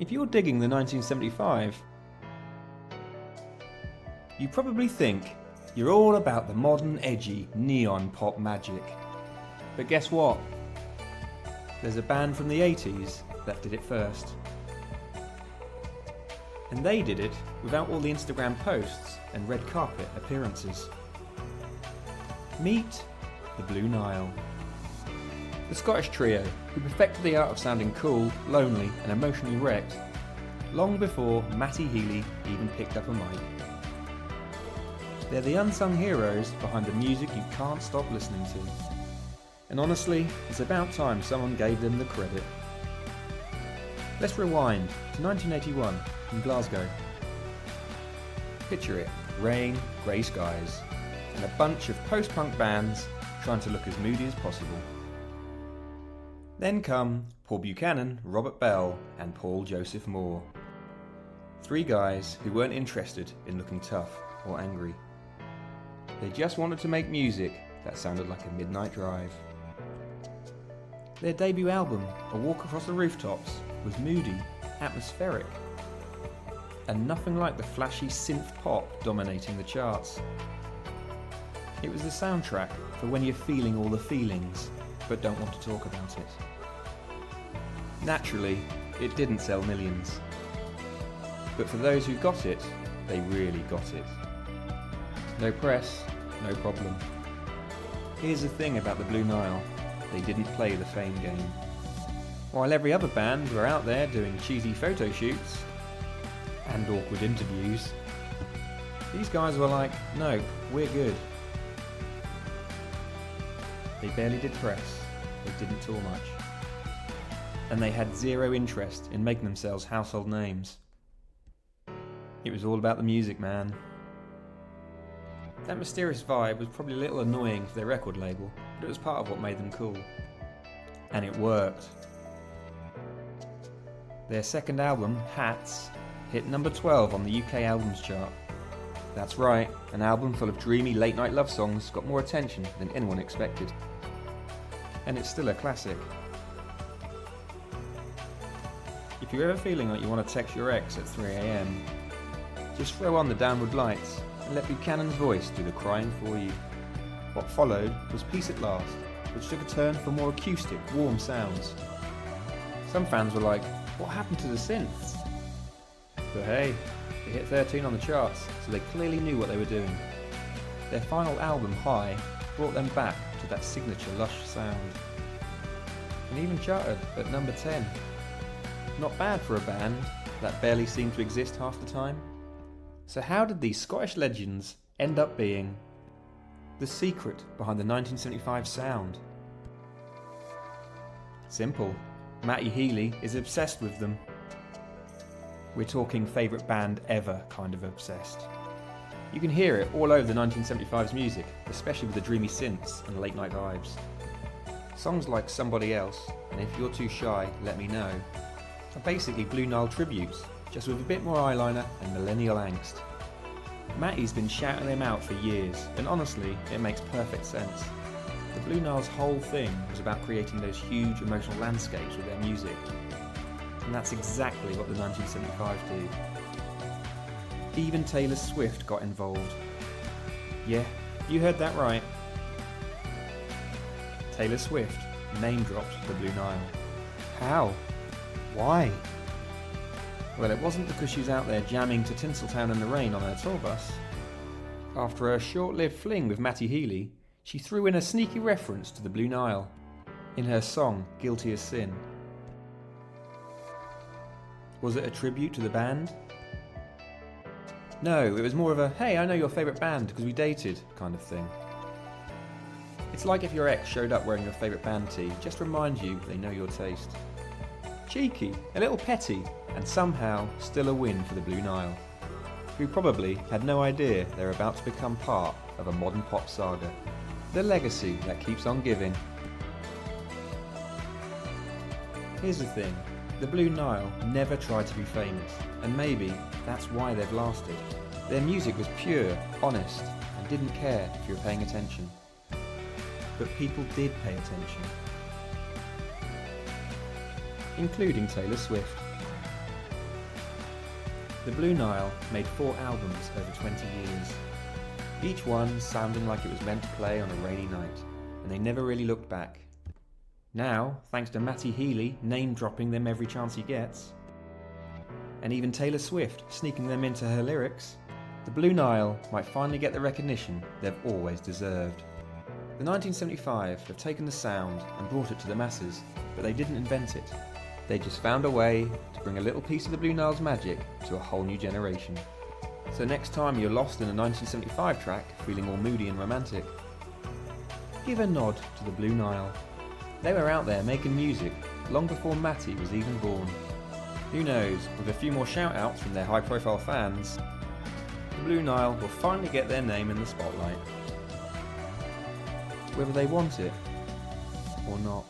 If you're digging the 1975, you probably think you're all about the modern, edgy, neon pop magic. But guess what? There's a band from the 80s that did it first. And they did it without all the Instagram posts and red carpet appearances. Meet the Blue Nile. The Scottish trio who perfected the art of sounding cool, lonely and emotionally wrecked long before Matty Healy even picked up a mic. They're the unsung heroes behind the music you can't stop listening to. And honestly, it's about time someone gave them the credit. Let's rewind to 1981 in Glasgow. Picture it, rain, grey skies, and a bunch of post-punk bands trying to look as moody as possible. Then come Paul Buchanan, Robert Bell and Paul Joseph Moore. Three guys who weren't interested in looking tough or angry. They just wanted to make music that sounded like a midnight drive. Their debut album, A Walk Across the Rooftops, was moody, atmospheric, and nothing like the flashy synth pop dominating the charts. It was the soundtrack for when you're feeling all the feelings, but don't want to talk about it. Naturally, it didn't sell millions. But for those who got it, they really got it. No press, no problem. Here's the thing about the Blue Nile, they didn't play the fame game. While every other band were out there doing cheesy photo shoots and awkward interviews, these guys were like, no, we're good. They barely did press, they didn't tour much. And they had zero interest in making themselves household names. It was all about the music, man. That mysterious vibe was probably a little annoying for their record label, but it was part of what made them cool. And it worked. Their second album, Hats, hit number 12 on the UK albums chart. That's right, an album full of dreamy late-night love songs got more attention than anyone expected. And it's still a classic. If you're ever feeling like you want to text your ex at 3 AM, just throw on the Downward Lights and let Buchanan's voice do the crying for you. What followed was Peace at Last, which took a turn for more acoustic, warm sounds. Some fans were like, what happened to the synths? But hey, they hit 13 on the charts, so they clearly knew what they were doing. Their final album, High, brought them back to that signature lush sound. And even charted at number 10. Not bad for a band that barely seemed to exist half the time. So how did these Scottish legends end up being the secret behind the 1975 sound? Simple. Matty Healy is obsessed with them. We're talking favourite band ever kind of obsessed. You can hear it all over the 1975's music, especially with the dreamy synths and late night vibes. Songs like Somebody Else and If You're Too Shy, Let Me Know are basically Blue Nile tributes, just with a bit more eyeliner and millennial angst. Matty's been shouting them out for years, and honestly, it makes perfect sense. The Blue Nile's whole thing was about creating those huge emotional landscapes with their music. And that's exactly what the 1975 did. Even Taylor Swift got involved. Yeah, you heard that right. Taylor Swift name-dropped the Blue Nile. How? Why? Well, it wasn't because she was out there jamming to Tinseltown in the Rain on her tour bus. After a short-lived fling with Matty Healy, she threw in a sneaky reference to the Blue Nile in her song Guilty as Sin. Was it a tribute to the band? No, it was more of a, hey, I know your favourite band because we dated kind of thing. It's like if your ex showed up wearing your favourite band tee, just to remind you they know your taste. Cheeky, a little petty, and somehow still a win for the Blue Nile, who probably had no idea they're about to become part of a modern pop saga. The legacy that keeps on giving. Here's the thing, the Blue Nile never tried to be famous, and maybe that's why they've lasted. Their music was pure, honest, and didn't care if you were paying attention. But people did pay attention. Including Taylor Swift. The Blue Nile made 4 albums over 20 years, each one sounding like it was meant to play on a rainy night, and they never really looked back. Now, thanks to Matty Healy name-dropping them every chance he gets, and even Taylor Swift sneaking them into her lyrics, the Blue Nile might finally get the recognition they've always deserved. The 1975 have taken the sound and brought it to the masses, but they didn't invent it. They just found a way to bring a little piece of the Blue Nile's magic to a whole new generation. So next time you're lost in a 1975 track feeling all moody and romantic, give a nod to the Blue Nile. They were out there making music long before Matty was even born. Who knows, with a few more shout-outs from their high-profile fans, the Blue Nile will finally get their name in the spotlight. Whether they want it or not.